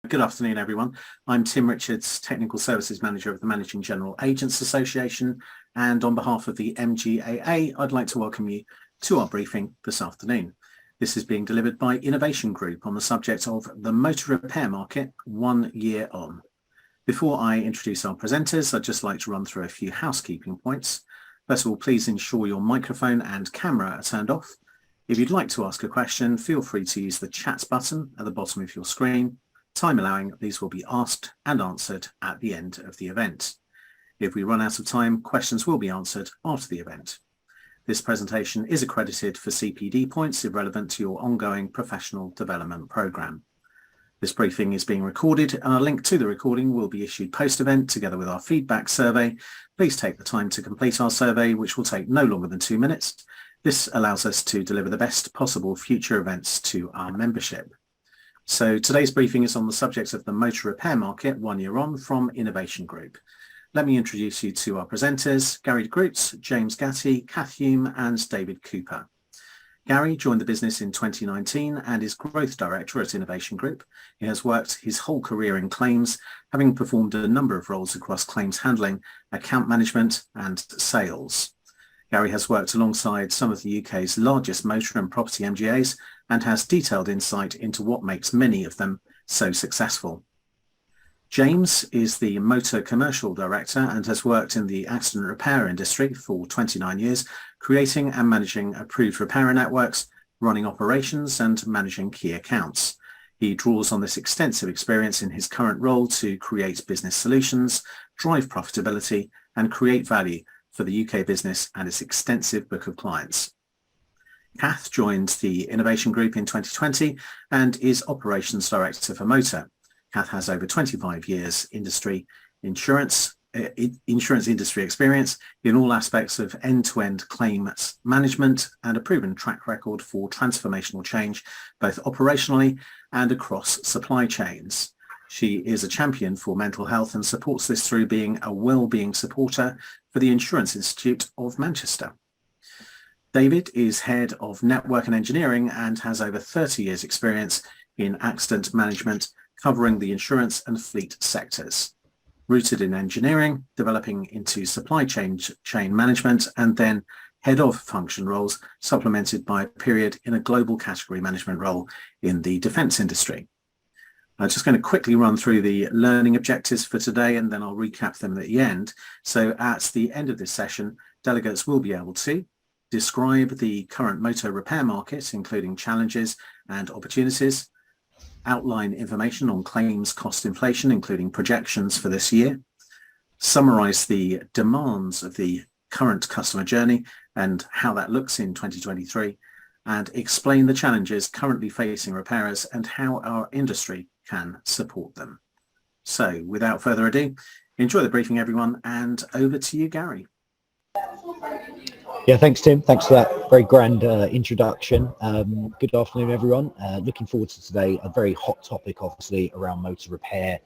Good afternoon, everyone. I'm Tim Richards, Technical Services Manager of the Managing General Agents Association, and on behalf of the MGAA, I'd like to welcome you to our briefing this afternoon. This is being delivered by Innovation Group on the subject of the motor repair market 1 year on. Before I introduce our presenters, I'd just like to run through a few housekeeping points. First of all, please ensure your microphone and camera are turned off. If you'd like to ask a question, feel free to use the chat button at the bottom of your screen. Time allowing, these will be asked and answered at the end of the event. If we run out of time, questions will be answered after the event. This presentation is accredited for CPD points if relevant to your ongoing professional development programme. This briefing is being recorded, and a link to the recording will be issued post-event together with our feedback survey. Please take the time to complete our survey, which will take no longer than 2 minutes. This allows us to deliver the best possible future events to our membership. So today's briefing is on the subject of the motor repair market 1 year on from Innovation Group. Let me introduce you to our presenters, Gary Groot, James Gatti, Kath Hume and David Cooper. Gary joined the business in 2019 and is Growth Director at Innovation Group. He has worked his whole career in claims, having performed a number of roles across claims handling, account management and sales. Gary has worked alongside some of the UK's largest motor and property MGAs and has detailed insight into what makes many of them so successful. James is the Motor Commercial Director and has worked in the accident repair industry for 29 years, creating and managing approved repairer networks, running operations and managing key accounts. He draws on this extensive experience in his current role to create business solutions, drive profitability and create value for the UK business and its extensive book of clients. Kath joined the Innovation Group in 2020 and is Operations Director for Motor. Kath has over 25 years insurance industry experience in all aspects of end-to-end claims management and a proven track record for transformational change, both operationally and across supply chains. She is a champion for mental health and supports this through being a well-being supporter for the Insurance Institute of Manchester. David is Head of Network and Engineering and has over 30 years experience in accident management, covering the insurance and fleet sectors. Rooted in engineering, developing into supply chain management and then head of function roles, supplemented by a period in a global category management role in the defence industry. I'm just going to quickly run through the learning objectives for today and then I'll recap them at the end. So at the end of this session, delegates will be able to describe the current motor repair market, including challenges and opportunities, outline information on claims cost inflation, including projections for this year, summarise the demands of the current customer journey and how that looks in 2023, and explain the challenges currently facing repairers and how our industry can support them. So without further ado, enjoy the briefing everyone, and over to you, Gary. Yeah, thanks Tim. Thanks for that very grand introduction. Good afternoon everyone. Looking forward to today, a very hot topic obviously around motor repair.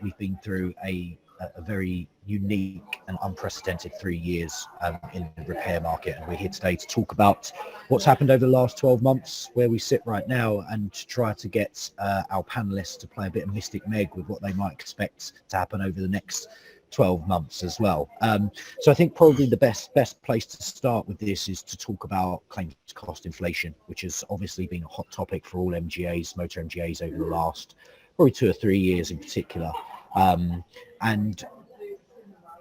We've been through a very unique and unprecedented 3 years in the repair market, and we're here today to talk about what's happened over the last 12 months, where we sit right now, and to try to get our panelists to play a bit of Mystic Meg with what they might expect to happen over the next 12 months as well. So I think probably the best place to start with this is to talk about claims cost inflation, which has obviously been a hot topic for all MGAs, motor MGAs over the last probably 2 or 3 years in particular. And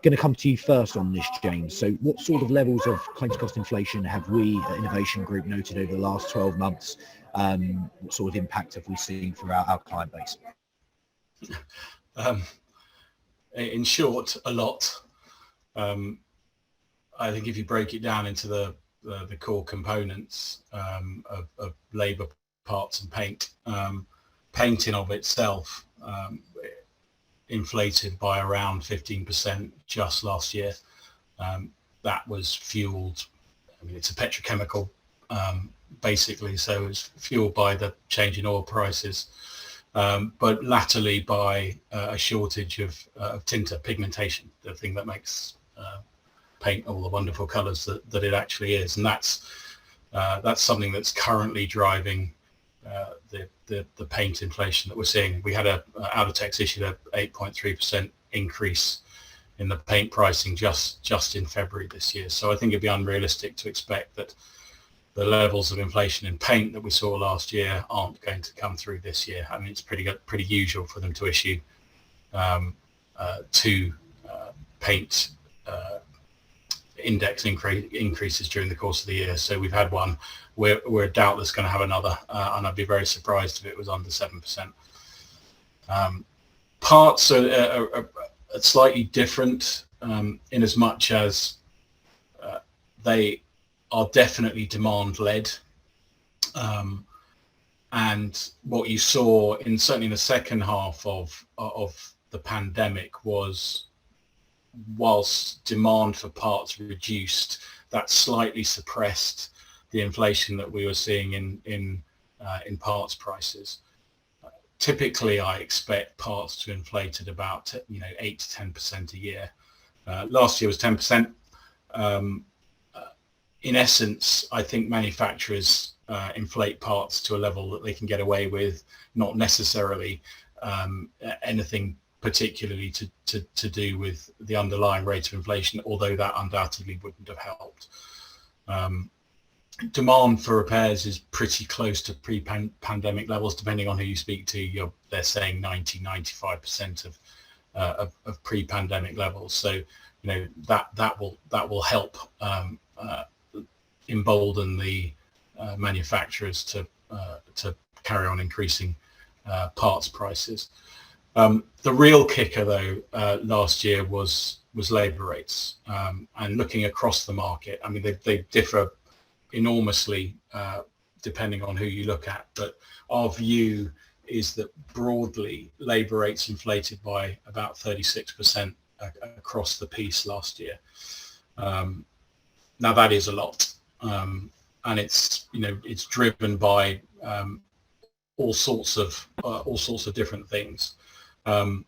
going to come to you first on this, James. So what sort of levels of claims cost inflation have we at Innovation Group noted over the last 12 months? What sort of impact have we seen throughout our client base? In short, a lot. I think if you break it down into the core components of labour, parts and paint, painting of itself inflated by around 15% just last year. That was fueled, I mean, it's a petrochemical basically, so it's fueled by the change in oil prices, but latterly by a shortage of tinta, pigmentation, the thing that makes paint all the wonderful colours that it actually is. And that's something that's currently driving the paint inflation that we're seeing. We had Outertex issued a 8.3% increase in the paint pricing just in February this year. So I think it'd be unrealistic to expect that the levels of inflation in paint that we saw last year aren't going to come through this year. I mean, it's pretty usual for them to issue two paint index increases during the course of the year. So we've had one. We're doubtless going to have another, and I'd be very surprised if it was under 7%. Parts are slightly different in as much as they are definitely demand-led. And what you saw certainly in the second half of the pandemic was, whilst demand for parts reduced, that slightly suppressed the inflation that we were seeing in parts prices. Typically, I expect parts to inflate at about 8 to 10% a year. Last year was 10%. In essence, I think manufacturers inflate parts to a level that they can get away with, not necessarily anything particularly to do with the underlying rate of inflation, although that undoubtedly wouldn't have helped. Demand for repairs is pretty close to pre-pandemic levels, depending on who you speak to. They're saying 90-95% of pre-pandemic levels. So that will help embolden the manufacturers to carry on increasing parts prices. The real kicker, though, last year was labour rates, and looking across the market. I mean, they differ enormously depending on who you look at, but our view is that broadly labour rates inflated by about 36% across the piece last year. Now that is a lot, and it's driven by all sorts of different things. The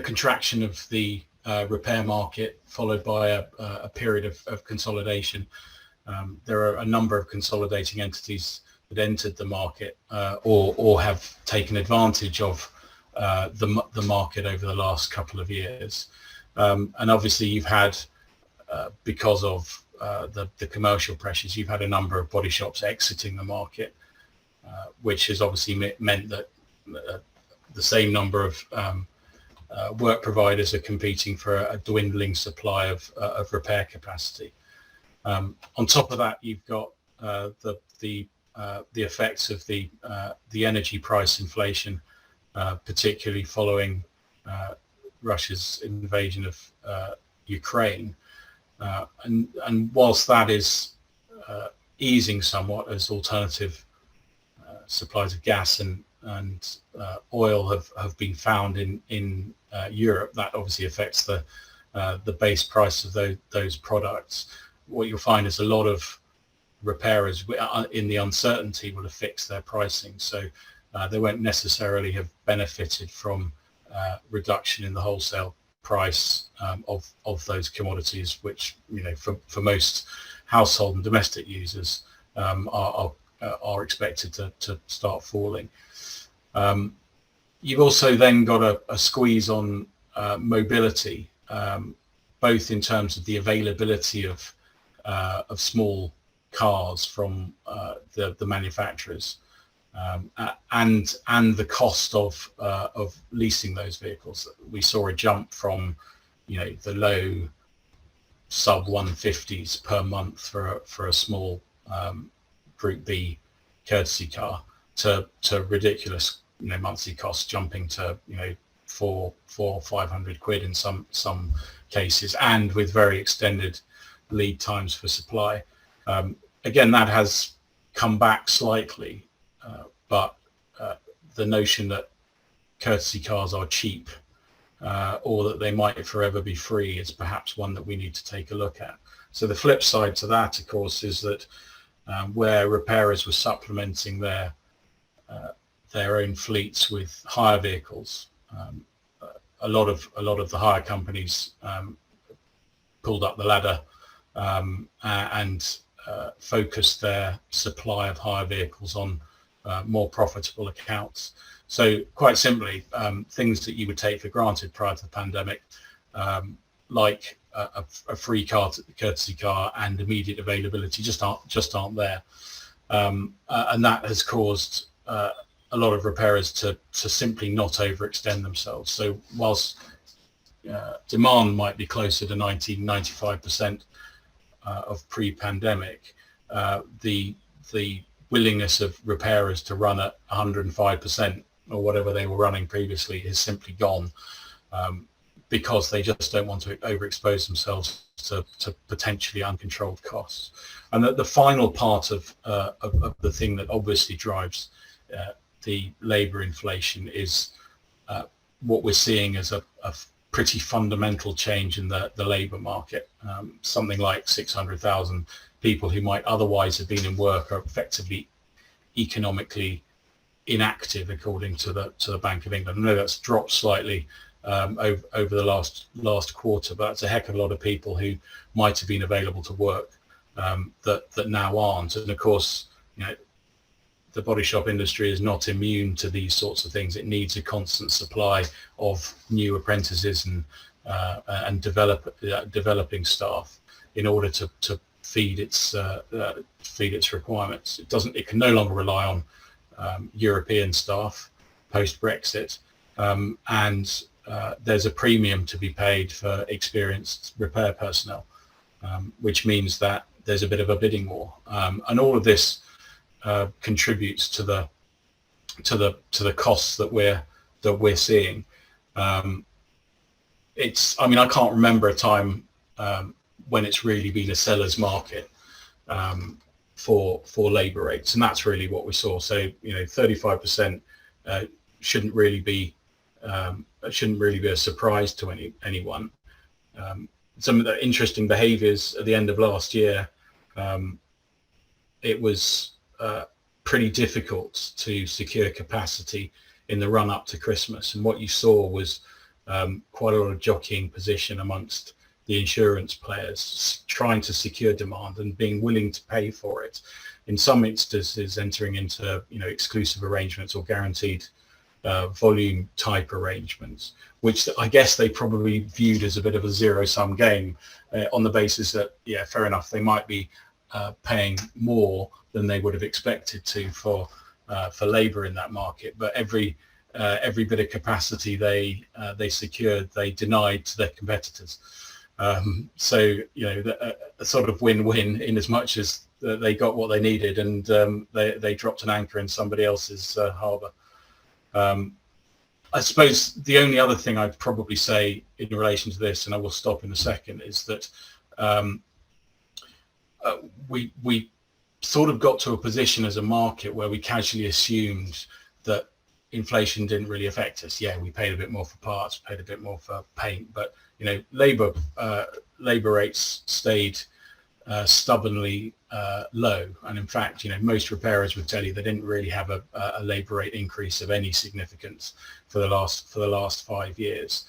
contraction of the repair market, followed by a period of consolidation. There are a number of consolidating entities that entered the market or have taken advantage of the market over the last couple of years. And obviously you've had, because of the commercial pressures, you've had a number of body shops exiting the market, which has obviously meant that the same number of work providers are competing for a dwindling supply of repair capacity. On top of that, you've got the effects of the energy price inflation, particularly following Russia's invasion of Ukraine. And whilst that is easing somewhat as alternative supplies of gas and oil have been found in Europe, that obviously affects the base price of those products. What you'll find is a lot of repairers in the uncertainty will have fixed their pricing, so they won't necessarily have benefited from reduction in the wholesale price of those commodities, which for most household and domestic users are expected to start falling. You've also then got a squeeze on mobility, both in terms of the availability of small cars from the manufacturers, and the cost of leasing those vehicles. We saw a jump from the low sub 150s per month for a small Group B courtesy car to ridiculous monthly costs jumping to 400-500 quid in some cases, and with very extended lead times for supply. Again, that has come back slightly, but the notion that courtesy cars are cheap or that they might forever be free is perhaps one that we need to take a look at. So the flip side to that, of course, is that where repairers were supplementing their own fleets with hire vehicles, a lot of the hire companies pulled up the ladder and focused their supply of hire vehicles on more profitable accounts. So quite simply, things that you would take for granted prior to the pandemic, like a free courtesy car and immediate availability, just aren't there, and that has caused a lot of repairers to simply not overextend themselves. So whilst demand might be closer to 90-95% of pre-pandemic, the willingness of repairers to run at 105% or whatever they were running previously is simply gone, because they just don't want to overexpose themselves to potentially uncontrolled costs. And the final part of the thing that obviously drives the labour inflation is what we're seeing as a pretty fundamental change in the labour market. Something like 600,000 people who might otherwise have been in work are effectively economically inactive, according to the Bank of England. I know that's dropped slightly over the last quarter, but it's a heck of a lot of people who might have been available to work that now aren't. And of course, the body shop industry is not immune to these sorts of things. It needs a constant supply of new apprentices and developing staff in order to feed its requirements. It can no longer rely on European staff post Brexit, and there's a premium to be paid for experienced repair personnel, which means that there's a bit of a bidding war, and all of this contributes to the costs that we're seeing. I can't remember a time when it's really been a seller's market for labour rates, and that's really what we saw. So 35% shouldn't really be a surprise to anyone. Some of the interesting behaviours at the end of last year, it was pretty difficult to secure capacity in the run up to Christmas, and what you saw was quite a lot of jockeying position amongst the insurance players, trying to secure demand and being willing to pay for it. In some instances, entering into exclusive arrangements or guaranteed volume type arrangements, which I guess they probably viewed as a bit of a zero-sum game, on the basis that, fair enough, they might be paying more than they would have expected to for labour in that market, but every bit of capacity they secured, they denied to their competitors. So a sort of win-win, in as much as they got what they needed, and they dropped an anchor in somebody else's harbour. I suppose the only other thing I'd probably say in relation to this, and I will stop in a second, is that we sort of got to a position as a market where we casually assumed that inflation didn't really affect us. Yeah, we paid a bit more for parts, paid a bit more for paint, but labour rates stayed stubbornly low. And in fact, most repairers would tell you they didn't really have a labour rate increase of any significance for the last 5 years.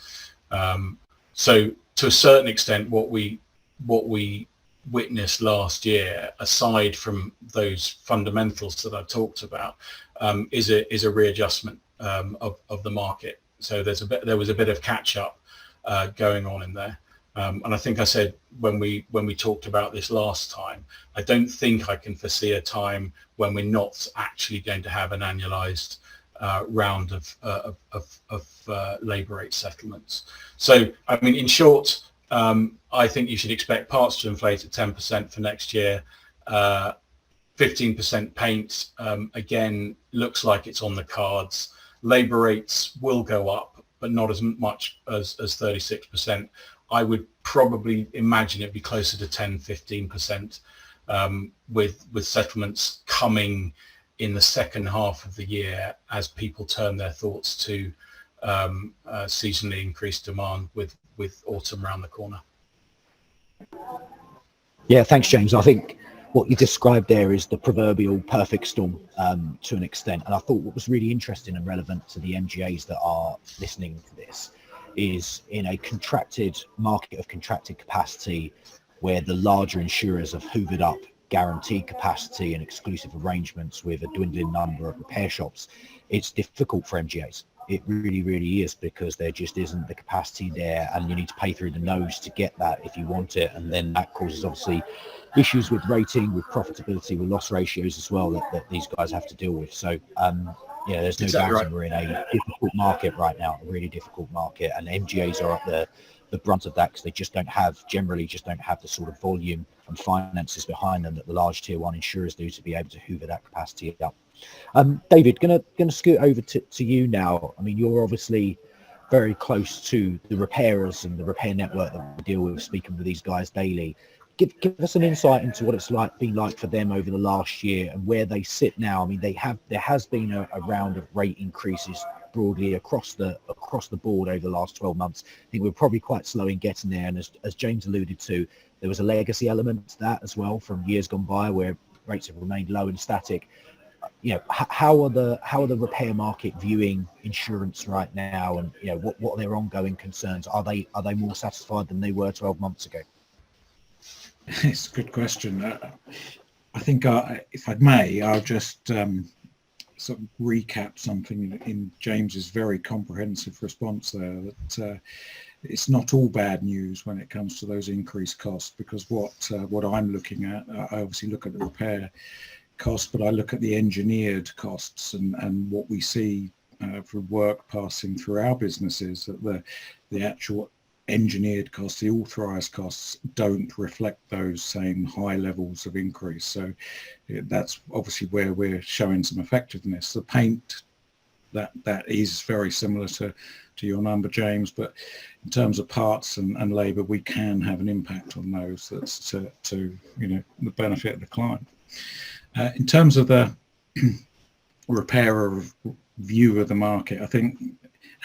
So to a certain extent, what we witnessed last year, aside from those fundamentals that I talked about, is a readjustment of the market. So there was a bit of catch up going on in there. And I think I said when we talked about this last time, I don't think I can foresee a time when we're not actually going to have an annualized round of labour rate settlements. So, in short, I think you should expect parts to inflate at 10% for next year. 15% paint, again, looks like it's on the cards. Labour rates will go up, but not as much as 36%. I would probably imagine it'd be closer to 10-15%, with settlements coming in the second half of the year as people turn their thoughts to seasonally increased demand with autumn around the corner. Yeah, thanks, James. I think what you described there is the proverbial perfect storm to an extent. And I thought what was really interesting and relevant to the MGAs that are listening to this is, in a contracted market of contracted capacity where the larger insurers have hoovered up guaranteed capacity and exclusive arrangements with a dwindling number of repair shops, it's difficult for MGAs. It really, really is, because there just isn't the capacity there, and you need to pay through the nose to get that if you want it. And then that causes obviously issues with rating, with profitability, with loss ratios as well that these guys have to deal with. So there's no Exactly doubt right. we're in a difficult market right now, a really difficult market, and MGAs are at the brunt of that, because they just don't have the sort of volume and finances behind them that the large tier one insurers do to be able to hoover that capacity up. David, gonna scoot over to you now. I mean, you're obviously very close to the repairers and the repair network that we deal with, speaking with these guys daily. Give us an insight into what it's been like for them over the last year and where they sit now. I mean, there has been a round of rate increases broadly across the board over the last 12 months. I think we're probably quite slow in getting there, and as James alluded to, there was a legacy element to that as well from years gone by where rates have remained low and static. How are the repair market viewing insurance right now, and what are their ongoing concerns? Are they more satisfied than they were 12 months ago? It's a good question. I think if I may, I'll just sort of recap something in James's very comprehensive response there, that it's not all bad news when it comes to those increased costs, because what I'm looking at, I obviously look at the repair costs, but I look at the engineered costs and what we see for work passing through our businesses, that the actual engineered costs, the authorized costs, don't reflect those same high levels of increase. So that's obviously where we're showing some effectiveness. The paint, that is very similar to your number, James, but in terms of parts and labour, we can have an impact on those. That's to the benefit of the client. In terms of the repairer view of the market, I think,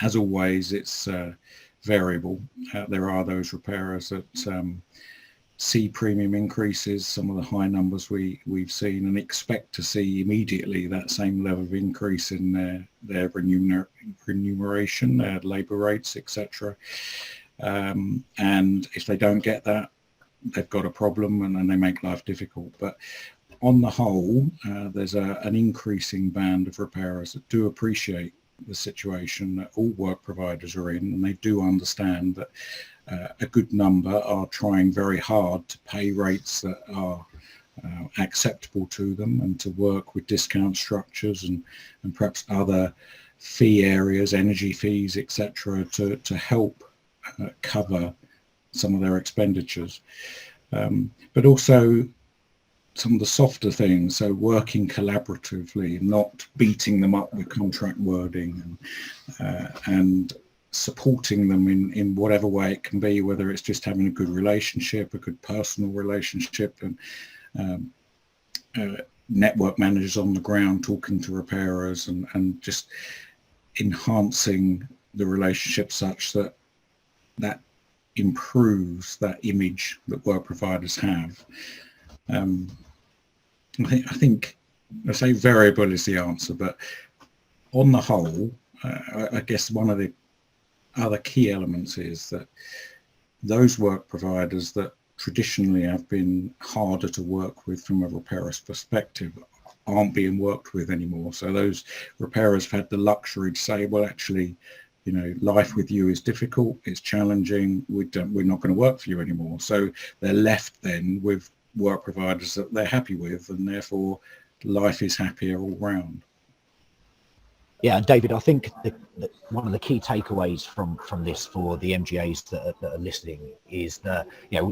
as always, it's variable. There are those repairers that see premium increases, some of the high numbers we've seen, and expect to see immediately that same level of increase in their remuneration, their labour rates, etc. And if they don't get that, they've got a problem, and they make life difficult. But on the whole, there's an increasing band of repairers that do appreciate the situation that all work providers are in, and they do understand that a good number are trying very hard to pay rates that are acceptable to them, and to work with discount structures and perhaps other fee areas, energy fees, etc., to help cover some of their expenditures. But also some of the softer things, so working collaboratively, not beating them up with contract wording, and supporting them in whatever way it can be, whether it's just having a good relationship, a good personal relationship, and network managers on the ground talking to repairers, and just enhancing the relationship such that improves that image that work providers have. I think I say variable is the answer, but on the whole, I guess one of the other key elements is that those work providers that traditionally have been harder to work with from a repairer's perspective aren't being worked with anymore. So those repairers have had the luxury to say, well, actually, life with you is difficult, it's challenging, we're not going to work for you anymore. So they're left then with work providers that they're happy with, and therefore life is happier all round. Yeah, and David, I think that one of the key takeaways from this for the MGAs that are listening is that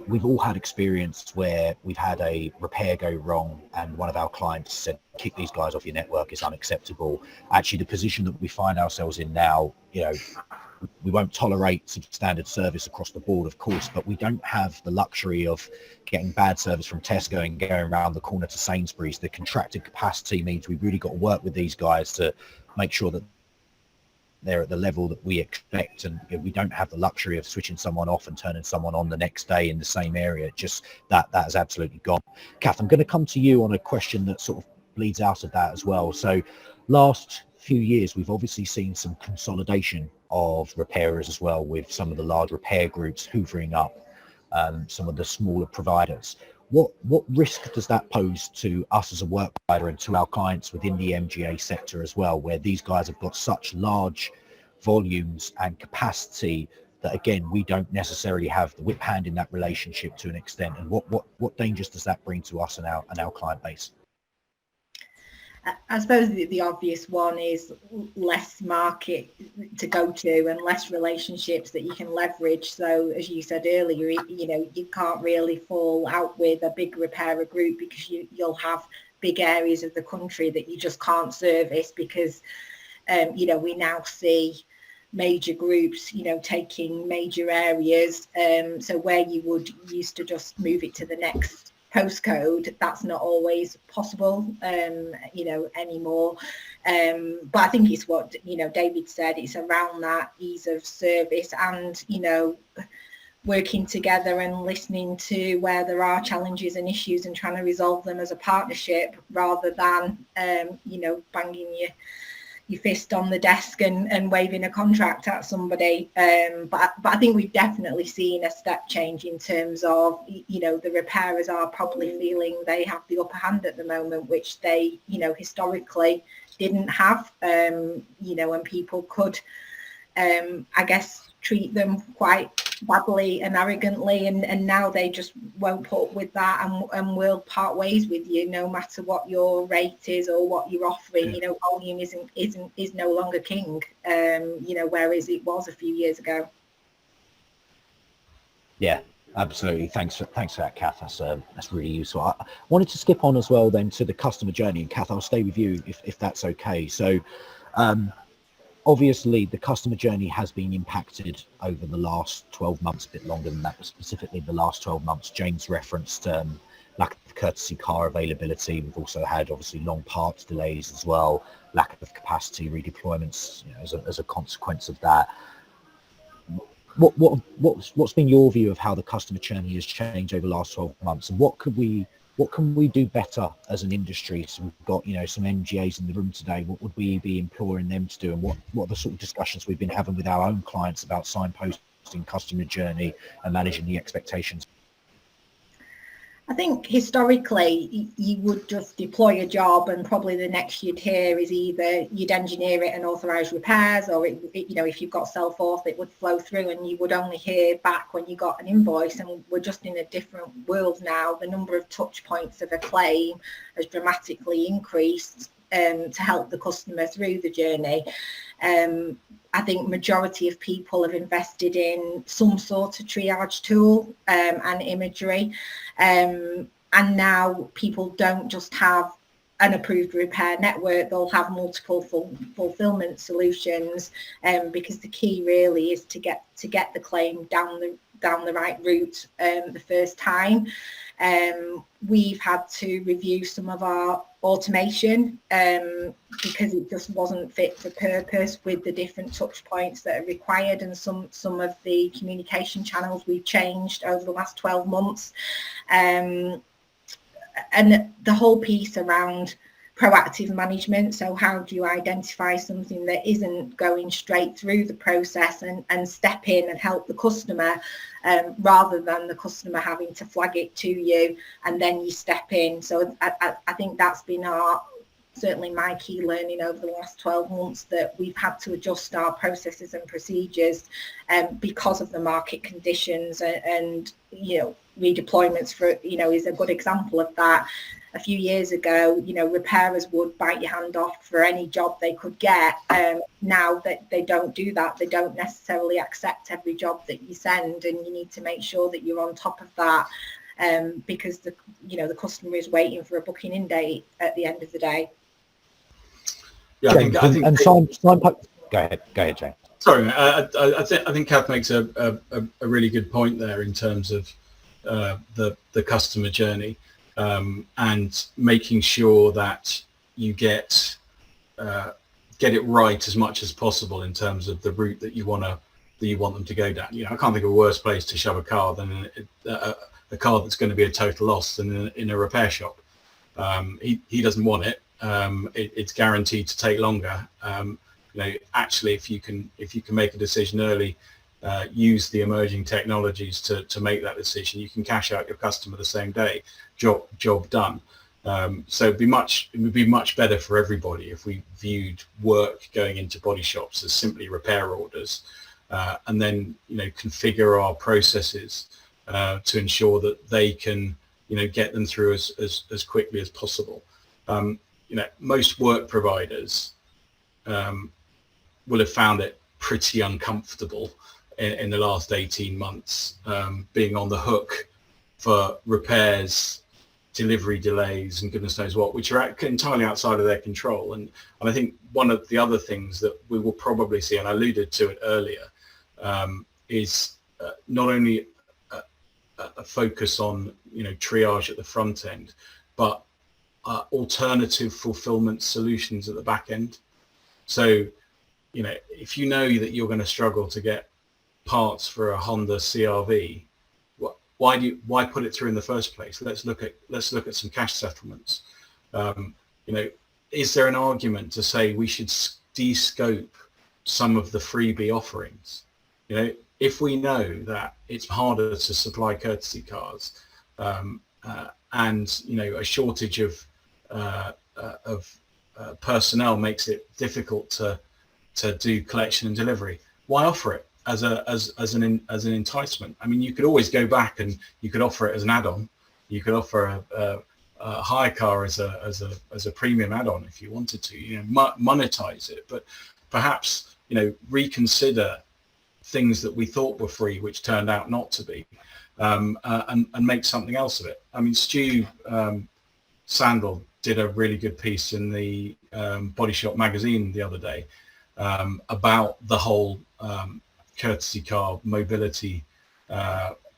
we've all had experience where we've had a repair go wrong and one of our clients said, kick these guys off your network, it's unacceptable. Actually, the position that we find ourselves in now, we won't tolerate substandard service across the board, of course, but we don't have the luxury of getting bad service from Tesco and going around the corner to Sainsbury's. The contracted capacity means we've really got to work with these guys to make sure that they're at the level that we expect, and we don't have the luxury of switching someone off and turning someone on the next day in the same area. Just that is absolutely gone. Kath, I'm going to come to you on a question that sort of bleeds out of that as well. So last few years, we've obviously seen some consolidation of repairers as well, with some of the large repair groups hoovering up some of the smaller providers. what risk does that pose to us as a work provider and to our clients within the MGA sector as well, where these guys have got such large volumes and capacity that, again, we don't necessarily have the whip hand in that relationship to an extent? And what dangers does that bring to us and our client base? I suppose the obvious one is less market to go to and less relationships that you can leverage. So as you said earlier, you can't really fall out with a big repairer group because you'll have big areas of the country that you just can't service because, we now see major groups, taking major areas. So where you would used to just move it to the next postcode, that's not always possible anymore, but I think it's what David said, it's around that ease of service and working together and listening to where there are challenges and issues and trying to resolve them as a partnership rather than banging your fist on the desk and waving a contract at somebody. But I think we've definitely seen a step change in terms of, the repairers are probably feeling they have the upper hand at the moment, which they, historically didn't have, and people could, I guess, treat them quite badly and arrogantly, and now they just won't put up with that and will part ways with you no matter what your rate is or what you're offering. Volume is no longer king, whereas it was a few years ago. Yeah, absolutely. Thanks for that, Kath. That's really useful. I wanted to skip on as well then to the customer journey, and Kath, I'll stay with you if that's okay. So obviously, the customer journey has been impacted over the last 12 months, a bit longer than that, but specifically the last 12 months. James referenced lack of courtesy car availability. We've also had, obviously, long parts delays as well, lack of capacity redeployments as a consequence of that. What's been your view of how the customer journey has changed over the last 12 months, and what can we do better as an industry? So we've got, some MGAs in the room today. What would we be imploring them to do? And what are the sort of discussions we've been having with our own clients about signposting customer journey and managing the expectations? I think historically you would just deploy a job and probably the next you'd hear is either you'd engineer it and authorise repairs, or if you've got self-auth it would flow through and you would only hear back when you got an invoice. And we're just in a different world now. The number of touch points of a claim has dramatically increased to help the customer through the journey. I think majority of people have invested in some sort of triage tool and imagery. And now people don't just have an approved repair network, they'll have multiple fulfillment solutions, because the key really is to get the claim down the right route the first time. We've had to review some of our automation because it just wasn't fit for purpose with the different touch points that are required, and some of the communication channels we've changed over the last 12 months. And the whole piece around proactive management. So how do you identify something that isn't going straight through the process and step in and help the customer, rather than the customer having to flag it to you and then you step in. So I think that's been certainly my key learning over the last 12 months, that we've had to adjust our processes and procedures because of the market conditions, and redeployments is a good example of that. A few years ago, repairers would bite your hand off for any job they could get. Now that they don't do that, they don't necessarily accept every job that you send, and you need to make sure that you're on top of that, because the customer is waiting for a booking in date at the end of the day. Yeah, I think. And go ahead, James. Sorry, I think Kath makes a really good point there in terms of the customer journey. And making sure that you get it right as much as possible in terms of the route that you want them to go down. I can't think of a worse place to shove a car than a car that's going to be a total loss than in a repair shop. He doesn't want it. It's guaranteed to take longer. Actually, if you can make a decision early use the emerging technologies to make that decision. You can cash out your customer the same day, job done. So it would be much better for everybody if we viewed work going into body shops as simply repair orders, and then configure our processes to ensure that they can get them through as quickly as possible. Most work providers will have found it pretty uncomfortable in the last 18 months, being on the hook for repairs, delivery delays, and goodness knows what, which are entirely outside of their control. And I think one of the other things that we will probably see, and I alluded to it earlier, is not only a focus on triage at the front end, but alternative fulfillment solutions at the back end. So if you know that you're going to struggle to get parts for a Honda CRV, why put it through in the first place? Let's look at some cash settlements. Is there an argument to say we should de-scope some of the freebie offerings? If we know that it's harder to supply courtesy cars, and a shortage of personnel makes it difficult to do collection and delivery, why offer it as an enticement? I mean, you could always go back and you could offer it as an add-on. You could offer a hire car as a premium add-on if you wanted to, monetize it, but perhaps reconsider things that we thought were free which turned out not to be, and make something else of it. I mean, Stu Sandel did a really good piece in the Body Shop magazine the other day about the whole courtesy car mobility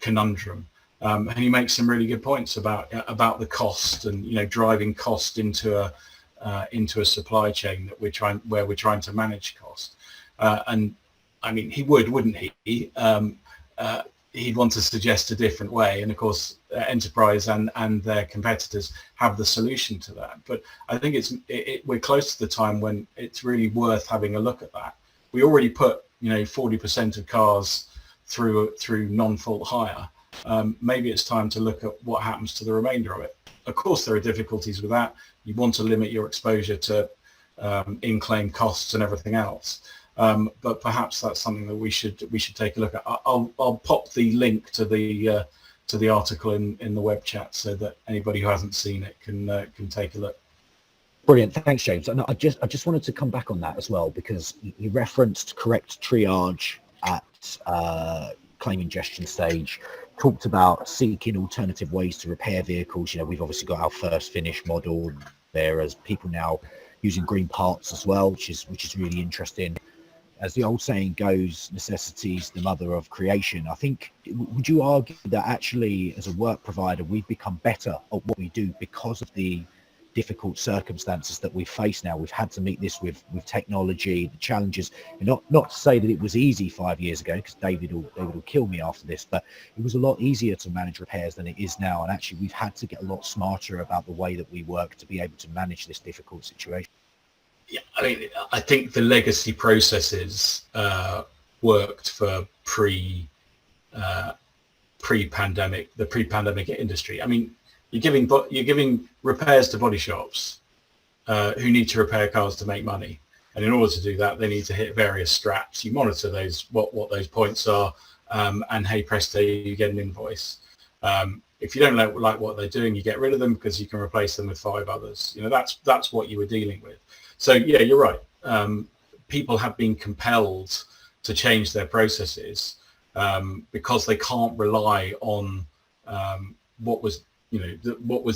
conundrum, and he makes some really good points about the cost and driving cost into a supply chain that we're trying to manage cost. And I mean, he wouldn't he? He'd want to suggest a different way, and of course Enterprise and their competitors have the solution to that. But I think we're close to the time when it's really worth having a look at that. We already put 40% of cars through non-fault hire. Maybe it's time to look at what happens to the remainder of it. Of course there are difficulties with that. You want to limit your exposure to in-claim costs and everything else. But perhaps that's something that we should take a look at. I'll pop the link to the article in the web chat so that anybody who hasn't seen it can take a look. Brilliant, thanks, James. And I just wanted to come back on that as well, because you referenced correct triage at claim ingestion stage, talked about seeking alternative ways to repair vehicles. We've obviously got our first finish model there, as people now using green parts as well, which is really interesting. As the old saying goes, necessity is the mother of creation. I think, would you argue that actually as a work provider, we've become better at what we do because of the difficult circumstances that we face now? We've had to meet this with technology, the challenges, and not to say that it was easy 5 years ago, because David will kill me after this, but it was a lot easier to manage repairs than it is now. And actually we've had to get a lot smarter about the way that we work to be able to manage this difficult situation. Yeah, I mean, I think the legacy processes worked for pre-pandemic industry. I mean, you're giving repairs to body shops who need to repair cars to make money, and in order to do that, they need to hit various straps. You monitor those what those points are, and hey presto, you get an invoice. If you don't like what they're doing, you get rid of them because you can replace them with 5 others. That's what you were dealing with. So yeah, you're right. People have been compelled to change their processes because they can't rely on what was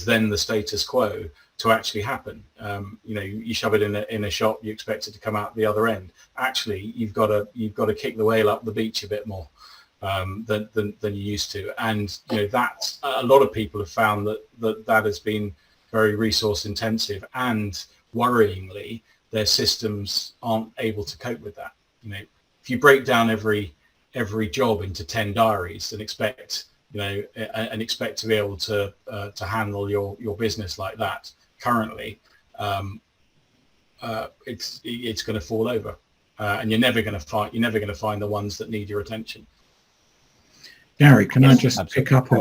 then the status quo to actually happen. You shove it in a shop, you expect it to come out the other end. Actually, you've got to kick the whale up the beach a bit more than you used to. And that's a lot of people have found that has been very resource intensive, and worryingly, their systems aren't able to cope with that. If you break down every job into 10 diaries and expect to be able to handle your business like that currently, it's going to fall over. and you're never going to find the ones that need your attention. Gary, can I Yes, just absolutely. pick up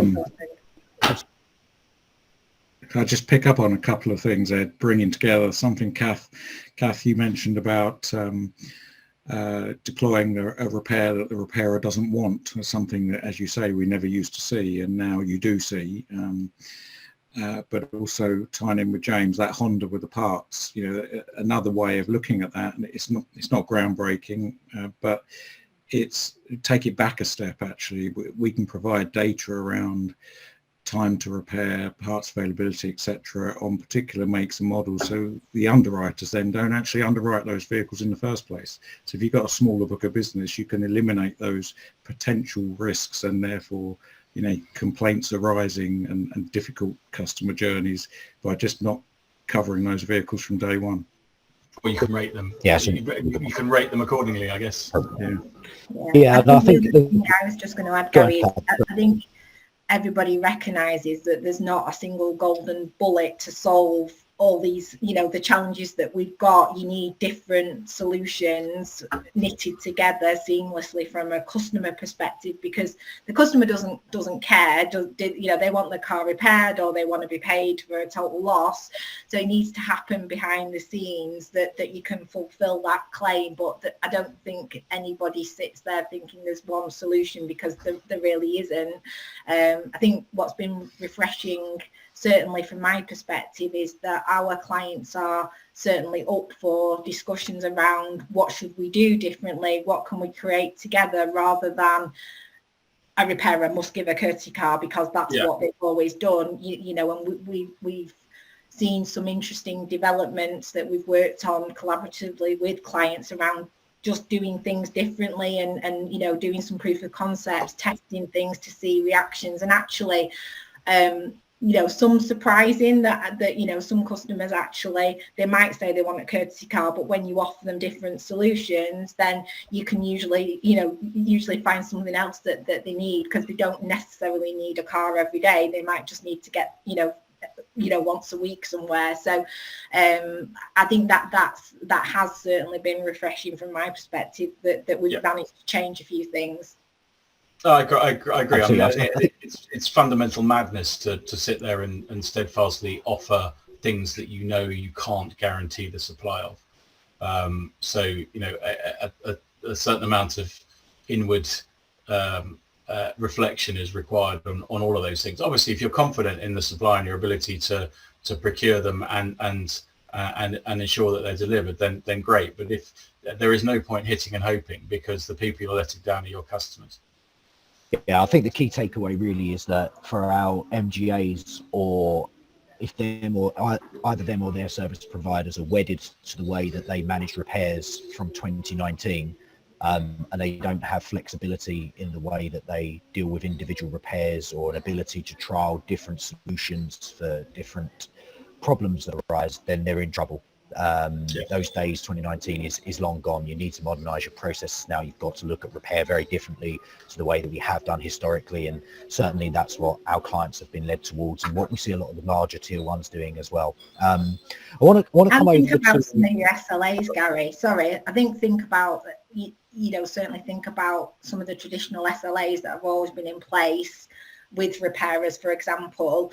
on a couple of things there, bringing together something Kath, you mentioned about deploying a repair that the repairer doesn't want, something that, as you say, we never used to see, and now you do see. But also tying in with James, that Honda with the parts, another way of looking at that, and it's not groundbreaking, but it's take it back a step. Actually, we can provide data around time to repair, parts availability, etc., on particular makes and models, so the underwriters then don't actually underwrite those vehicles in the first place. So if you've got a smaller book of business, you can eliminate those potential risks, and therefore complaints arising and difficult customer journeys by just not covering those vehicles from day one. Or you can rate them. Yeah, so you can rate them accordingly, I guess. Yeah, I I think the other thing I was just going to add, Go on, Gary, is Kath. I think everybody recognises that there's not a single golden bullet to solve all these, the challenges that we've got. You need different solutions knitted together seamlessly from a customer perspective, because the customer doesn't care. They want the car repaired, or they want to be paid for a total loss. So it needs to happen behind the scenes that you can fulfil that claim. But I don't think anybody sits there thinking there's one solution, because there really isn't. I think what's been refreshing, certainly from my perspective, is that our clients are certainly up for discussions around what should we do differently, what can we create together, rather than a repairer must give a courtesy car because that's what they've always done. And we've seen some interesting developments that we've worked on collaboratively with clients around just doing things differently, and doing some proof of concepts, testing things to see reactions, and actually some surprising that some customers actually, they might say they want a courtesy car, but when you offer them different solutions, then you can usually find something else that they need, because they don't necessarily need a car every day. They might just need to get once a week somewhere. So I think that has certainly been refreshing from my perspective, that we've managed to change a few things. I agree. I mean, Absolutely. it's fundamental madness to sit there and steadfastly offer things that you can't guarantee the supply of. So a certain amount of inward reflection is required on all of those things. Obviously, if you're confident in the supply and your ability to procure them and ensure that they're delivered, then great. But if there is no point hitting and hoping, because the people you're letting down are your customers. Yeah, I think the key takeaway really is that for our MGAs, or if either them or their service providers are wedded to the way that they manage repairs from 2019, and they don't have flexibility in the way that they deal with individual repairs, or an ability to trial different solutions for different problems that arise, then they're in trouble. Those days, 2019 is long gone. You need to modernize your processes now. You've got to look at repair very differently to the way that we have done historically, and certainly that's what our clients have been led towards, and what we see a lot of the larger tier ones doing as well. I want to come over to some of your SLAs, Gary. Sorry, I think about certainly think about some of the traditional SLAs that have always been in place with repairers, for example.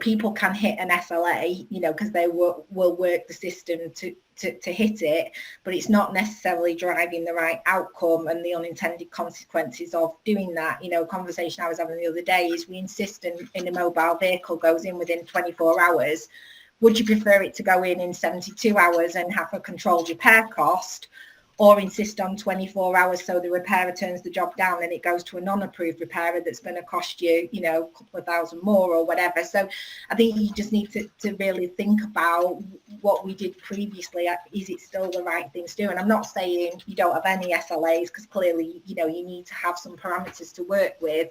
People can hit an SLA, because they will work the system to hit it, but it's not necessarily driving the right outcome and the unintended consequences of doing that. A conversation I was having the other day is, we insist in a mobile vehicle goes in within 24 hours. Would you prefer it to go in 72 hours and have a controlled repair cost, or insist on 24 hours so the repairer turns the job down and it goes to a non-approved repairer that's going to cost you, a couple of thousand more or whatever? So I think you just need to really think about what we did previously. Is it still the right thing to do? And I'm not saying you don't have any SLAs, because clearly, you need to have some parameters to work with.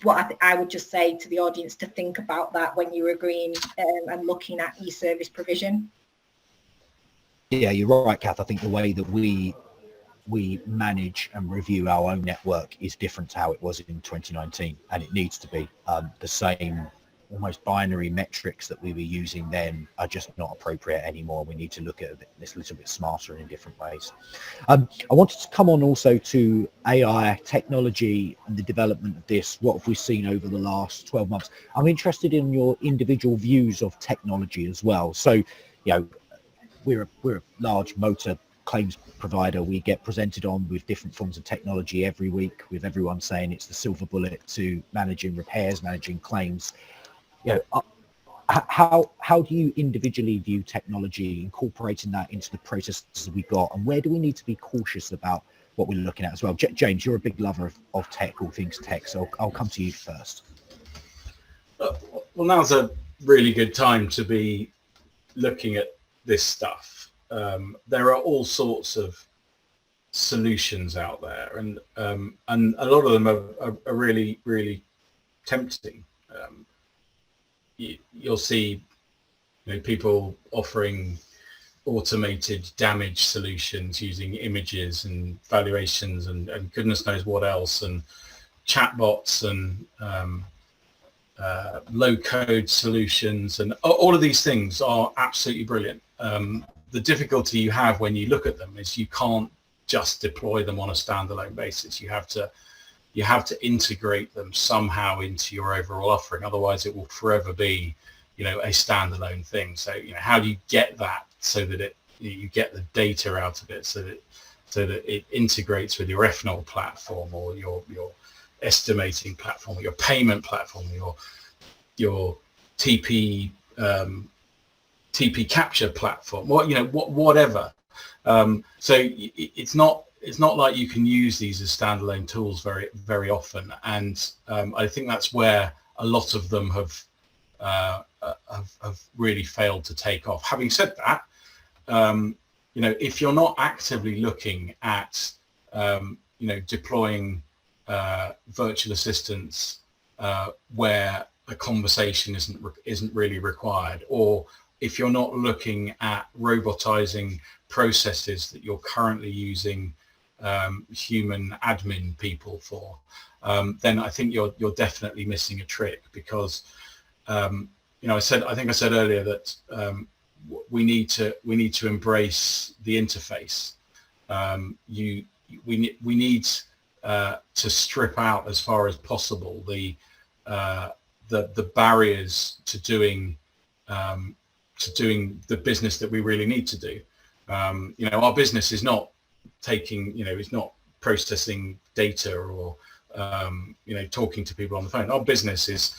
What I would just say to the audience to think about that when you're agreeing and looking at e-service provision. Yeah, you're right, Kath. I think the way that we manage and review our own network is different to how it was in 2019, and it needs to be. The same almost binary metrics that we were using then are just not appropriate anymore. We need to look at this a little bit smarter in different ways. I wanted to come on also to AI technology and the development of this. What have we seen over the last 12 months? I'm interested in your individual views of technology as well. So, you know, we're a large motor claims provider. We get presented on with different forms of technology every week, with everyone saying it's the silver bullet to managing repairs, managing claims. You know, how do you individually view technology, incorporating that into the processes we got, and where do we need to be cautious about what we're looking at as well? James, you're a big lover of tech, all things tech, so I'll come to you first. Well, now's a really good time to be looking at this stuff. There are all sorts of solutions out there, and a lot of them are really, really tempting. You'll see, you know, people offering automated damage solutions using images and valuations and goodness knows what else, and chatbots and low code solutions, and all of these things are absolutely brilliant. The difficulty you have when you look at them is you can't just deploy them on a standalone basis. You have to integrate them somehow into your overall offering. Otherwise, it will forever be, you know, a standalone thing. So, you know, how do you get that so that you get the data out of it, so that it integrates with your ethanol platform or your estimating platform, or your payment platform, your TP capture platform, whatever. So it's not like you can use these as standalone tools very, very often, and I think that's where a lot of them have really failed to take off. Having said that, you know, if you're not actively looking at deploying virtual assistants where a conversation isn't really required, or if you're not looking at robotizing processes that you're currently using human admin people for, then I think you're definitely missing a trick, because you know, I think I said earlier that we need to embrace the interface. We need to strip out as far as possible the barriers to doing the business that we really need to do. You know, our business is not it's not processing data or talking to people on the phone. Our business is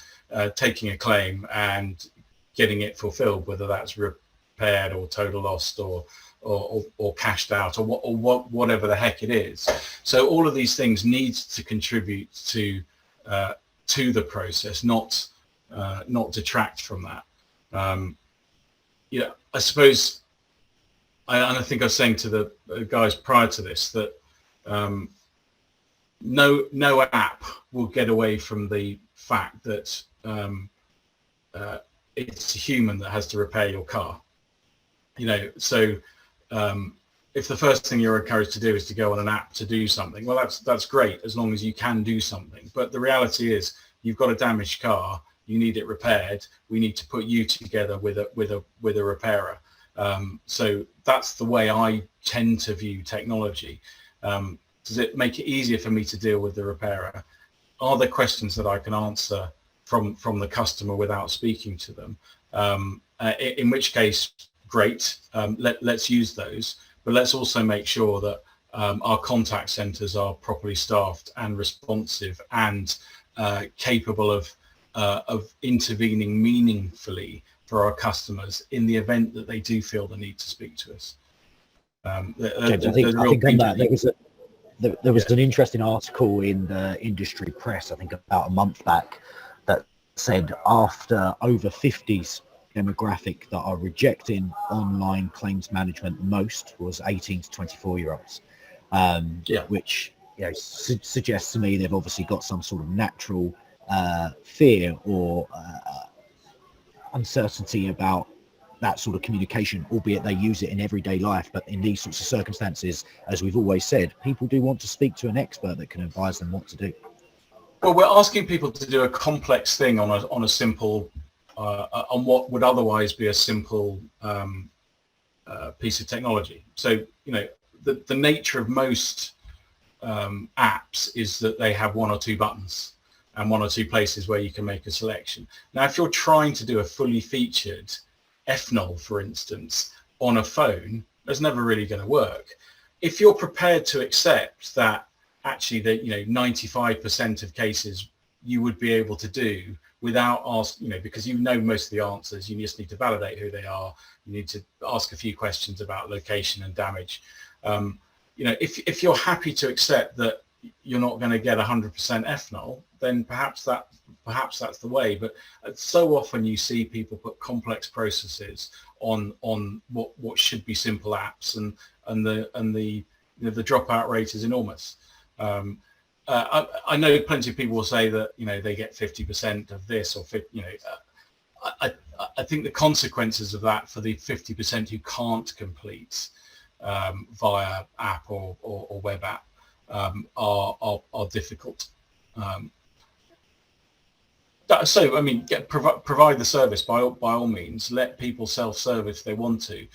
taking a claim and getting it fulfilled, whether that's repaired or total lost or cashed out or whatever the heck it is. So all of these things need to contribute to the process, not detract from that. I suppose, and I think I was saying to the guys prior to this that no app will get away from the fact that it's a human that has to repair your car. You know, so if the first thing you're encouraged to do is to go on an app to do something, well, that's great as long as you can do something. But the reality is, you've got a damaged car, you need it repaired. We need to put you together with a repairer. So that's the way I tend to view technology. Does it make it easier for me to deal with the repairer? Are there questions that I can answer from the customer without speaking to them? In which case, great. Let's use those, but let's also make sure that our contact centers are properly staffed and responsive and capable of intervening meaningfully for our customers in the event that they do feel the need to speak to us. James, I think on that there was an interesting article in the industry press, I think about a month back, that said after over 50s demographic that are rejecting online claims management most was 18 to 24 year olds, which suggests to me they've obviously got some sort of natural fear or uncertainty about that sort of communication, albeit they use it in everyday life. But in these sorts of circumstances, as we've always said, people do want to speak to an expert that can advise them what to do. Well, we're asking people to do a complex thing on a simple, on what would otherwise be a simple piece of technology. So, the nature of most apps is that they have one or two buttons and one or two places where you can make a selection. Now, if you're trying to do a fully featured ethanol, for instance, on a phone, that's never really going to work. If you're prepared to accept that actually that 95% of cases you would be able to do without because most of the answers, you just need to validate who they are, you need to ask a few questions about location and damage. If you're happy to accept that you're not going to get 100% ethanol, then perhaps that's the way. But so often you see people put complex processes on what should be simple apps, and the dropout rate is enormous. I know plenty of people will say that they get 50% of this or 50. I think the consequences of that for the 50% who can't complete via app or web app are difficult. So I mean, provide the service by all means. Let people self-serve if they want to.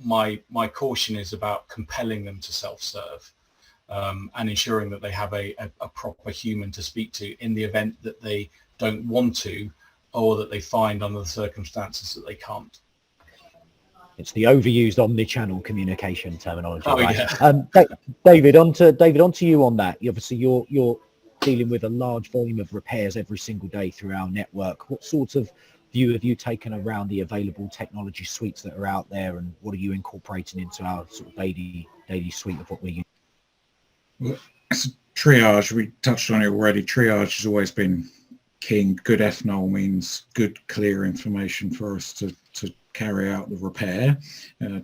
My caution is about compelling them to self-serve and ensuring that they have a proper human to speak to in the event that they don't want to, or that they find under the circumstances that they can't. It's the overused omni-channel communication terminology. Oh, right? yeah. David, onto you on that. Obviously, you're dealing with a large volume of repairs every single day through our network. What sort of view have you taken around the available technology suites that are out there, and what are you incorporating into our sort of daily suite of what we're using? Well, it's triage. We touched on it already. Triage has always been king. Good ethanol means good, clear information for us to carry out the repair.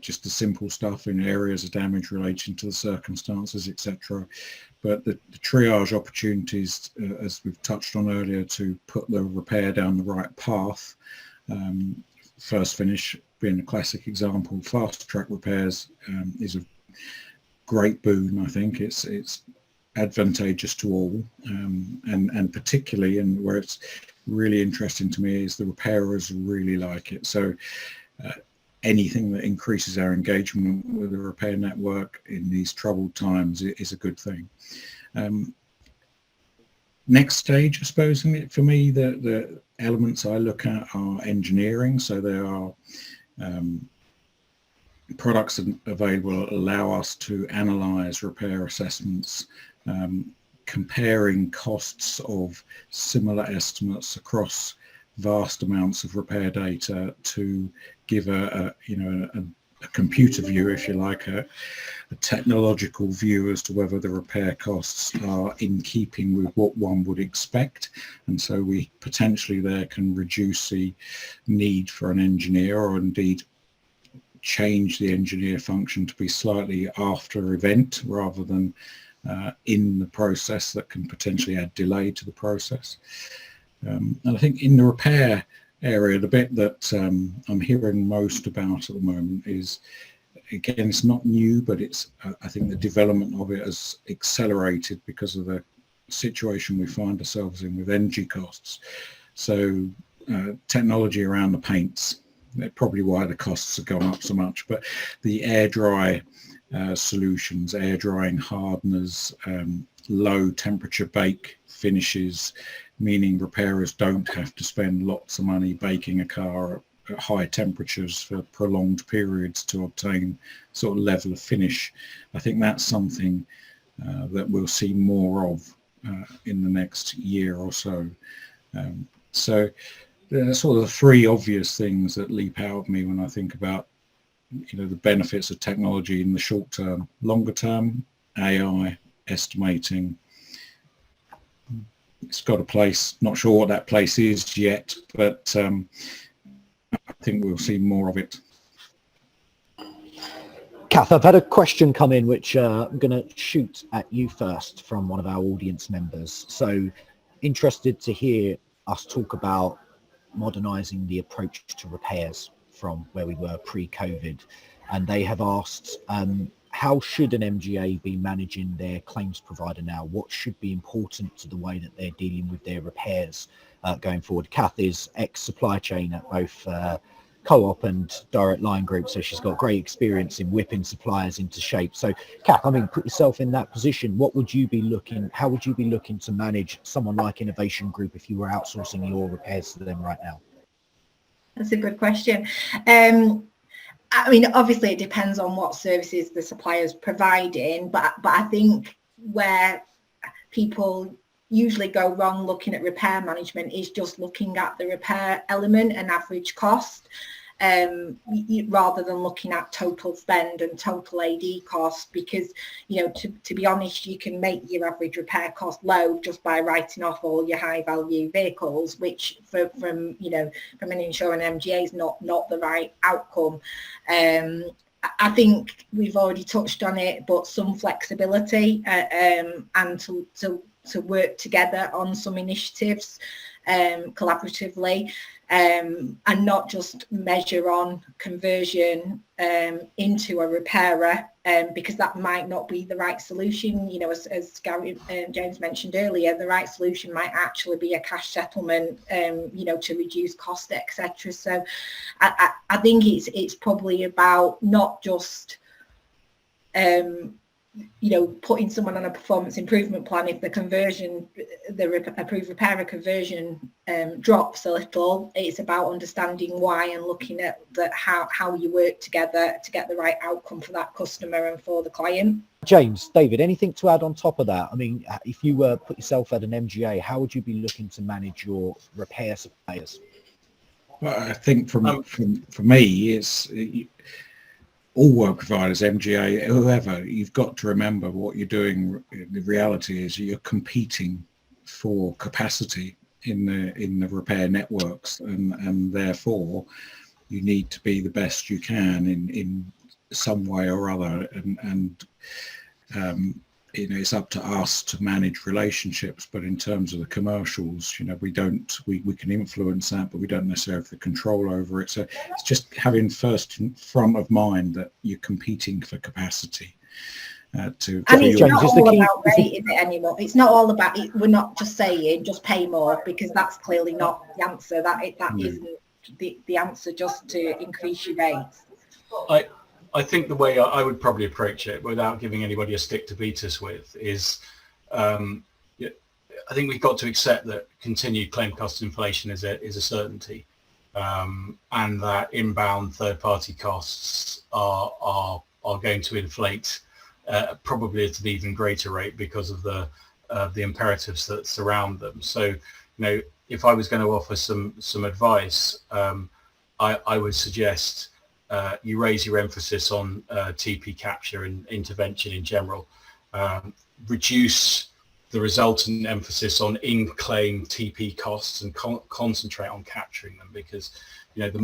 Just the simple stuff in areas of damage relating to the circumstances, etc. But the triage opportunities, as we've touched on earlier, to put the repair down the right path. First finish being a classic example. Fast track repairs is a great boon. I think it's advantageous to all, and particularly, and where it's really interesting to me is the repairers really like it. So anything that increases our engagement with the repair network in these troubled times is a good thing. Next stage, I suppose, for me, the elements I look at are engineering. So there are products available that allow us to analyze repair assessments, comparing costs of similar estimates across vast amounts of repair data to give a computer view, if you like, a technological view as to whether the repair costs are in keeping with what one would expect. And so we potentially there can reduce the need for an engineer, or indeed change the engineer function to be slightly after event rather than in the process, that can potentially add delay to the process. And I think in the repair area, the bit that I'm hearing most about at the moment is, again, it's not new, but it's I think the development of it has accelerated because of the situation we find ourselves in with energy costs. So technology around the paints, probably why the costs have gone up so much, but the air dry solutions, air drying hardeners, low temperature bake finishes, meaning repairers don't have to spend lots of money baking a car at high temperatures for prolonged periods to obtain sort of level of finish. I think that's something that we'll see more of in the next year or so. So there's sort of the three obvious things that leap out at me when I think about the benefits of technology in the short term. Longer term, AI, estimating. It's got a place. Not sure what that place is yet, but I think we'll see more of it. Kath, I've had a question come in which I'm going to shoot at you first from one of our audience members. So interested to hear us talk about modernising the approach to repairs from where we were pre-COVID. And they have asked, how should an MGA be managing their claims provider now? What should be important to the way that they're dealing with their repairs going forward? Kath is ex-supply chain at both Co-op and Direct Line Group, so she's got great experience in whipping suppliers into shape. So Kath, I mean, put yourself in that position. What would you be looking, how would you be looking to manage someone like Innovation Group if you were outsourcing your repairs to them right now? That's a good question. I mean, obviously it depends on what services the supplier's providing, but I think where people usually go wrong looking at repair management is just looking at the repair element and average cost, rather than looking at total spend and total AD cost, because, you know, to be honest, you can make your average repair cost low just by writing off all your high value vehicles, which from an insurer and MGA is not the right outcome. I think we've already touched on it, but some flexibility and to work together on some initiatives collaboratively, and not just measure on conversion into a repairer, because that might not be the right solution. You know, as Gary James mentioned earlier, the right solution might actually be a cash settlement, to reduce cost, etc. So I think it's probably about not just putting someone on a performance improvement plan if the conversion, the approved repairer conversion drops a little. It's about understanding why and looking at how you work together to get the right outcome for that customer and for the client. James, David, anything to add on top of that? I mean, if you were put yourself at an MGA, how would you be looking to manage your repair suppliers? Well, I think for me, it's all work providers, MGA, whoever, you've got to remember what you're doing. The reality is you're competing for capacity in the repair networks, and therefore you need to be the best you can in some way or other. And it's up to us to manage relationships, but in terms of the commercials, we can influence that, but we don't necessarily have the control over it. So it's just having first in front of mind that you're competing for capacity. And it's not all about rating it anymore. It's not all about it. We're not just saying just pay more, because that's clearly not the answer. That isn't the answer, just to increase your rates. I think the way I would probably approach it, without giving anybody a stick to beat us with, is I think we've got to accept that continued claim cost inflation is a certainty, and that inbound third-party costs are going to inflate probably at an even greater rate because of the imperatives that surround them. So, if I was going to offer some advice, I would suggest you raise your emphasis on TP capture and intervention in general. Reduce the resultant emphasis on in-claim TP costs and concentrate on capturing them, because the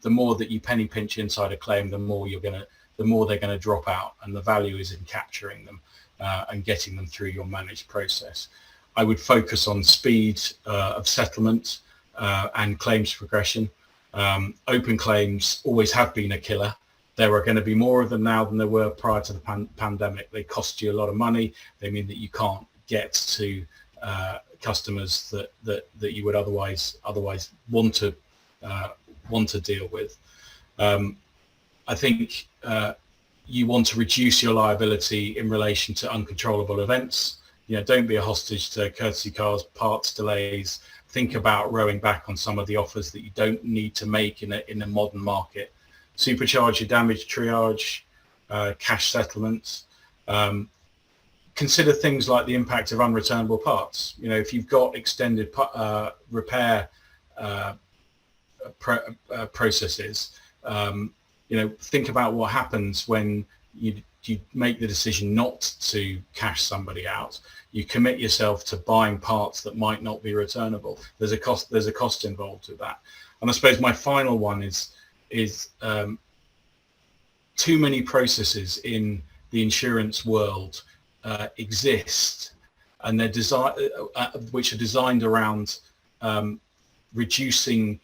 more that you penny pinch inside a claim, the more they're going to drop out, and the value is in capturing them and getting them through your managed process. I would focus on speed of settlement and claims progression. Open claims always have been a killer. There are going to be more of them now than there were prior to the pandemic. They cost you a lot of money. They mean that you can't get to customers that you would otherwise want to deal with. I think you want to reduce your liability in relation to uncontrollable events. Don't be a hostage to courtesy cars, parts delays. Think about rowing back on some of the offers that you don't need to make in a modern market. Supercharge your damage triage, cash settlements. Consider things like the impact of unreturnable parts. If you've got extended repair processes, think about what happens when you make the decision not to cash somebody out. You commit yourself to buying parts that might not be returnable. There's a cost involved with that. And I suppose my final one is too many processes in the insurance world exist, and they're which are designed around reducing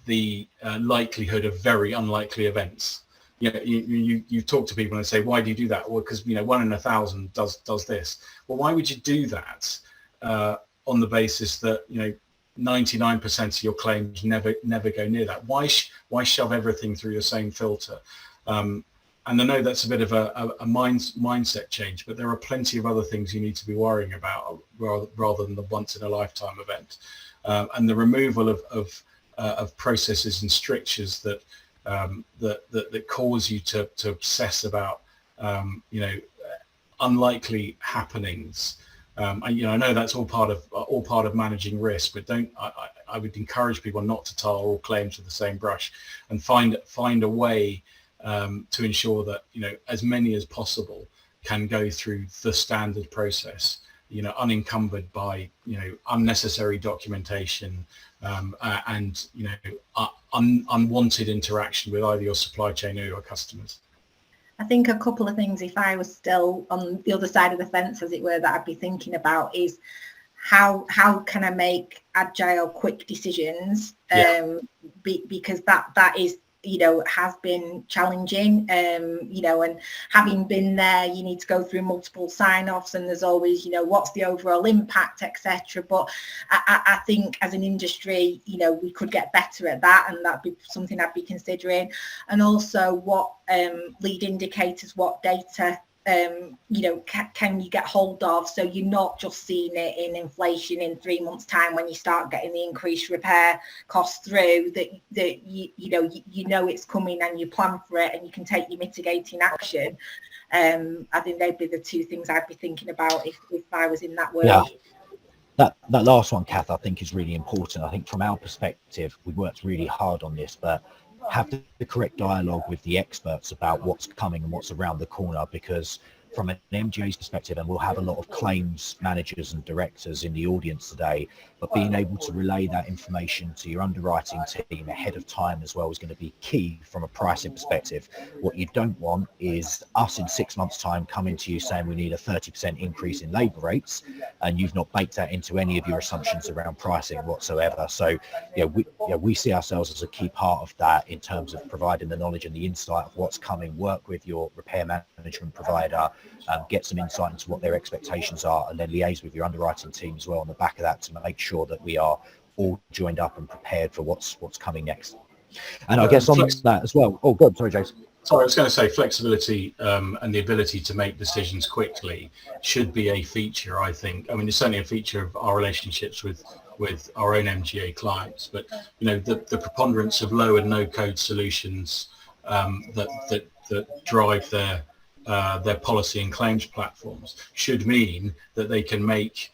the likelihood of very unlikely events. you talk to people and say, why do you do that? Well, because 1 in 1,000 does this. Well, why would you do that on the basis that 99% of your claims never go near that? Why shove everything through the same filter? And I know that's a bit of a mindset change, but there are plenty of other things you need to be worrying about rather than the once in a lifetime event. And the removal of processes and strictures that cause you to obsess about unlikely happenings. I know that's all part of managing risk, but I would encourage people not to tar all claims with the same brush, and find a way to ensure that as many as possible can go through the standard process, unencumbered by unnecessary documentation and unwanted interaction with either your supply chain or your customers. I think a couple of things, if I was still on the other side of the fence, as it were, that I'd be thinking about is how can I make agile, quick decisions? Because that is has been challenging, and having been there, you need to go through multiple sign-offs, and there's always, what's the overall impact, etc. But I think as an industry, we could get better at that, and that'd be something I'd be considering. And also what lead indicators, what data can you get hold of, so you're not just seeing it in inflation in 3 months' time when you start getting the increased repair costs through, that it's coming and you plan for it and you can take your mitigating action. I think they'd be the two things I'd be thinking about if I was in that world. Yeah. That last one, Kath, I think is really important. I think from our perspective, we worked really hard on this, but have the correct dialogue with the experts about what's coming and what's around the corner, because from an MGA's perspective, and we'll have a lot of claims managers and directors in the audience today, but being able to relay that information to your underwriting team ahead of time as well is going to be key from a pricing perspective. What you don't want is us in 6 months' time coming to you saying we need a 30% increase in labour rates, and you've not baked that into any of your assumptions around pricing whatsoever. So we see ourselves as a key part of that in terms of providing the knowledge and the insight of what's coming, work with your repair management provider, get some insight into what their expectations are, and then liaise with your underwriting team as well on the back of that to make sure that we are all joined up and prepared for what's coming next. And I guess on that as well. Oh, good. Sorry, James. Sorry, I was going to say flexibility and the ability to make decisions quickly should be a feature, I think. I mean, it's certainly a feature of our relationships with our own MGA clients, but the preponderance of low and no code solutions that drive their policy and claims platforms should mean that they can make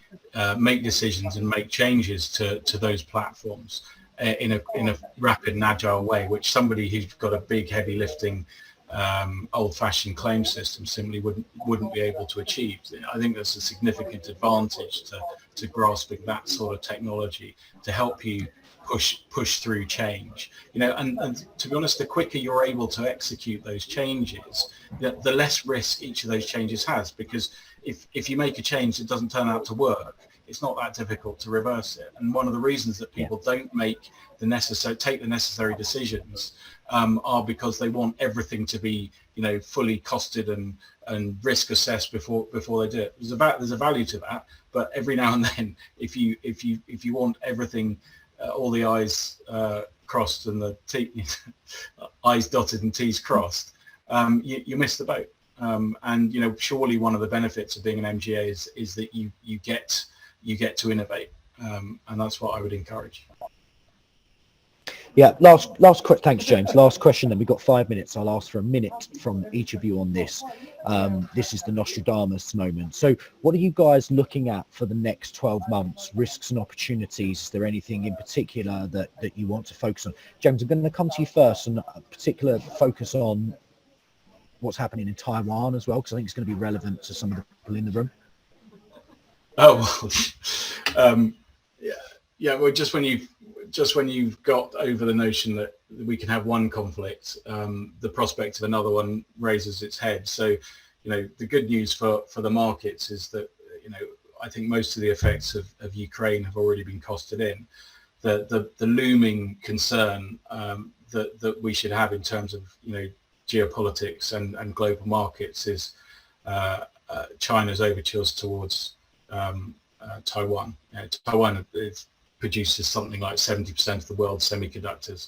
decisions and make changes to those platforms in a rapid and agile way, which somebody who's got a big heavy lifting old-fashioned claim system simply wouldn't be able to achieve. I think that's a significant advantage to grasping that sort of technology to help you push through change. And to be honest, the quicker you're able to execute those changes, the less risk each of those changes has, because if you make a change that doesn't turn out to work, it's not that difficult to reverse it. And one of the reasons that people don't take the necessary decisions are because they want everything to be fully costed and risk assessed before they do it. There's a value to that, but every now and then, if you want everything, all the I's crossed and the I's dotted and T's crossed, you miss the boat. And surely one of the benefits of being an MGA is that you get to innovate, and that's what I would encourage. Yeah, thanks, James. Last question, then we've got 5 minutes. I'll ask for a minute from each of you on this. This is the Nostradamus moment. So what are you guys looking at for the next 12 months, risks and opportunities? Is there anything in particular that you want to focus on? James, I'm going to come to you first, and a particular focus on what's happening in Taiwan as well, because I think it's going to be relevant to some of the people in the room. Oh, well, yeah. Well, just when you've got over the notion that we can have one conflict, the prospect of another one raises its head. So, the good news for the markets is that, I think most of the effects of Ukraine have already been costed in. The looming concern that we should have in terms of, geopolitics and global markets is China's overtures towards Taiwan. Taiwan produces something like 70% of the world's semiconductors,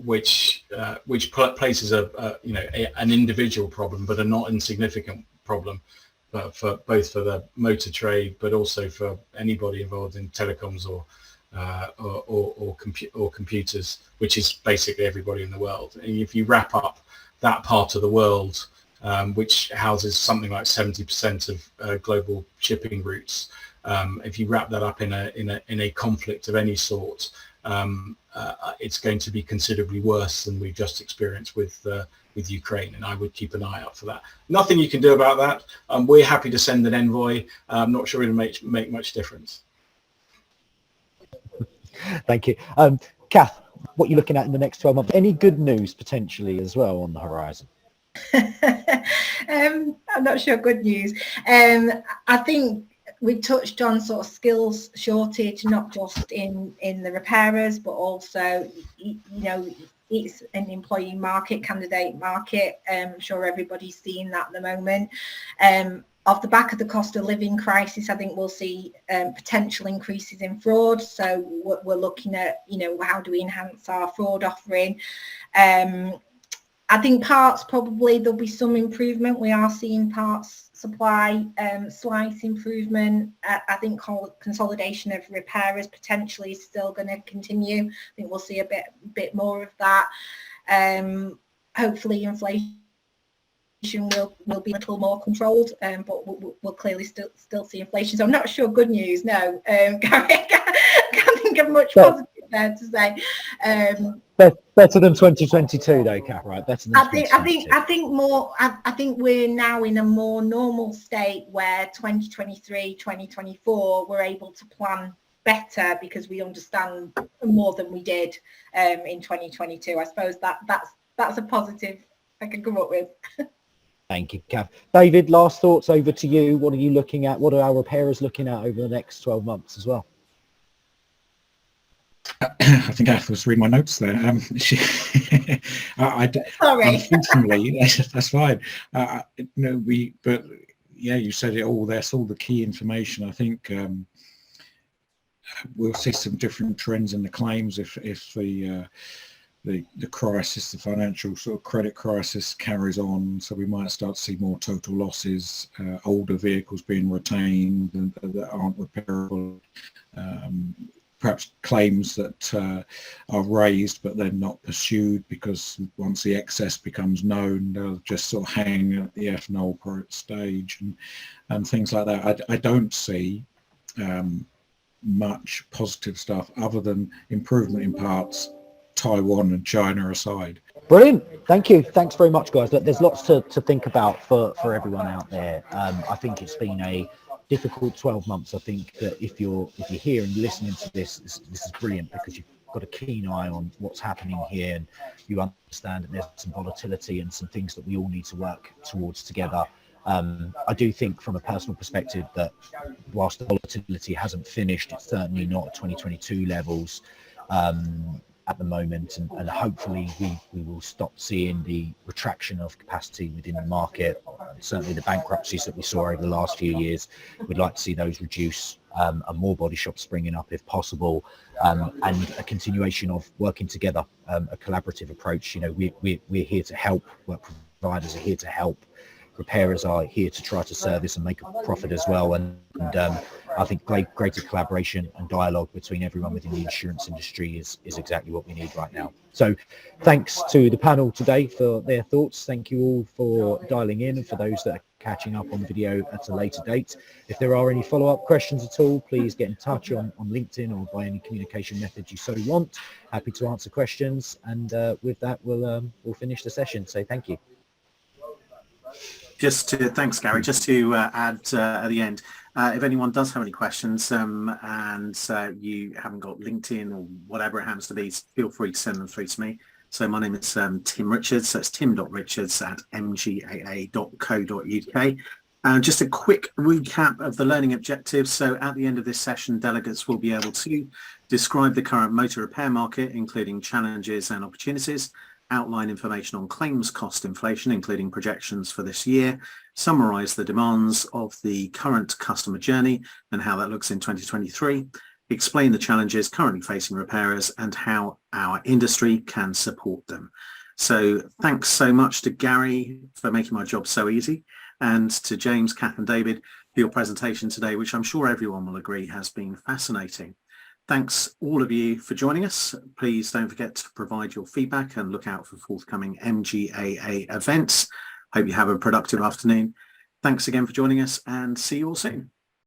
which places an individual problem, but a not insignificant problem for both for the motor trade, but also for anybody involved in telecoms or computers, which is basically everybody in the world. And if you wrap up that part of the world, which houses something like 70% of global shipping routes, if you wrap that up in a conflict of any sort, it's going to be considerably worse than we've just experienced with Ukraine, and I would keep an eye out for that. Nothing you can do about that. We're happy to send an envoy. I'm not sure it'll make much difference. Thank you. Kath, what are you looking at in the next 12 months? Any good news potentially as well on the horizon? I'm not sure good news. I think we touched on sort of skills shortage, not just in the repairers, but also, it's an employee market, candidate market. I'm sure everybody's seeing that at the moment. Off the back of the cost of living crisis, I think we'll see potential increases in fraud. So we're looking at, how do we enhance our fraud offering? I think parts, probably there'll be some improvement. We are seeing parts supply slight improvement. I think consolidation of repairers potentially is still going to continue. I think we'll see a bit more of that. Hopefully inflation will be a little more controlled, but we'll clearly still see inflation. So I'm not sure good news. No, can't think of much positive there to say. Better than 2022 though, Kath, right? Better than I think we're now in a more normal state where 2023, 2024, we're able to plan better because we understand more than we did in 2022. I suppose that's a positive I can come up with. Thank you, Kath. David, last thoughts over to you. What are you looking at? What are our repairers looking at over the next 12 months as well? I think Kath was reading my notes there. Sorry. Unfortunately, that's fine. But yeah, you said it all. That's all the key information. I think we'll see some different trends in the claims if the crisis, the financial sort of credit crisis carries on. So we might start to see more total losses, older vehicles being retained and that aren't repairable. Perhaps claims that are raised but then not pursued because once the excess becomes known, they'll just sort of hang at the F&O stage and things like that. I don't see much positive stuff other than improvement in parts, Taiwan and China aside. Brilliant. Thank you. Thanks very much, guys. Look, there's lots to think about for everyone out there. I think it's been a difficult 12 months. I think that if you're here and listening to this is brilliant because you've got a keen eye on what's happening here and you understand that there's some volatility and some things that we all need to work towards together. I do think from a personal perspective that whilst the volatility hasn't finished, it's certainly not at 2022 levels at the moment, and hopefully we will stop seeing the retraction of capacity within the market. Certainly the bankruptcies that we saw over the last few years, we'd like to see those reduce, and more body shops springing up if possible, and a continuation of working together, a collaborative approach. We're here to help, work providers are here to help, repairers are here to try to service and make a profit as well, and I think greater collaboration and dialogue between everyone within the insurance industry is exactly what we need right now. So thanks to the panel today for their thoughts. Thank you all for dialing in, and for those that are catching up on video at a later date. If there are any follow-up questions at all, please get in touch on LinkedIn or by any communication method you so want. Happy to answer questions, and with that we'll finish the session. So thank you. Thanks, Gary. Just to add at the end, if anyone does have any questions and you haven't got LinkedIn or whatever it happens to be, feel free to send them through to me. So my name is Tim Richards. So it's tim.richards@mgaa.co.uk. Just a quick recap of the learning objectives. So at the end of this session, delegates will be able to describe the current motor repair market, including challenges and opportunities, outline information on claims cost inflation, including projections for this year, summarise the demands of the current customer journey and how that looks in 2023, explain the challenges currently facing repairers and how our industry can support them. So thanks so much to Gary for making my job so easy, and to James, Kath and David for your presentation today, which I'm sure everyone will agree has been fascinating. Thanks all of you for joining us. Please don't forget to provide your feedback and look out for forthcoming MGAA events. Hope you have a productive afternoon. Thanks again for joining us and see you all soon.